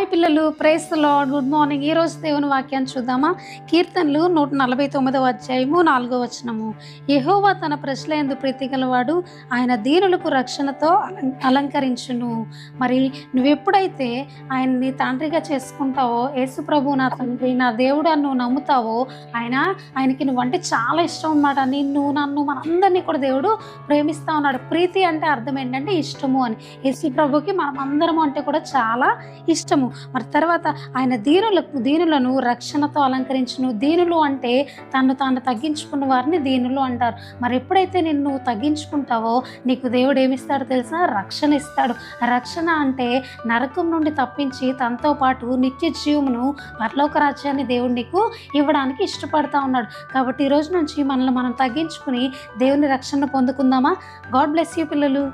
Hi పిల్లలు, praise the lord. Good morning. ఈరోజు దేవుని వాక్యాన్ని చూద్దామా? కీర్తనలు 149వ అధ్యాయము 4వ వచనము. యెహోవా తన ప్రజలందు ప్రీతి గలవాడు, ఆయన దీనులకు రక్షణతో అలంకరించును. మరి నువ్వెప్పుడైతే ఆయన్ని తండ్రిగా చేసుకుంటావో, యేసు ప్రభు నా తండ్రి, నా దేవుడు అని నువ్వు నమ్ముతావో, ఆయనకి నువ్వంటే చాలా ఇష్టం అన్నమాట. నిన్ను, నన్ను, మనందరినీ కూడా దేవుడు ప్రేమిస్తా ఉన్నాడు. ప్రీతి అంటే అర్థం ఏంటంటే ఇష్టము అని. యేసు ప్రభుకి మనం అందరము అంటే కూడా చాలా ఇష్టము. మరి తర్వాత ఆయన దీనులను రక్షణతో అలంకరించును. దీనులు అంటే తాను తగ్గించుకున్న వారిని దీనులు అంటారు. మరి ఎప్పుడైతే నిన్ను తగ్గించుకుంటావో నీకు దేవుడు ఏమిస్తాడో తెలుసా? రక్షణ ఇస్తాడు. రక్షణ అంటే నరకం నుండి తప్పించి తనతో పాటు నిత్య జీవమును, పరలోక రాజ్యాన్ని దేవుడు నీకు ఇవ్వడానికి ఇష్టపడతా ఉన్నాడు. కాబట్టి ఈ రోజు నుంచి మనల్ని మనం తగ్గించుకుని దేవుని రక్షణ పొందుకుందామా? గాడ్ బ్లెస్ యూ పిల్లలు.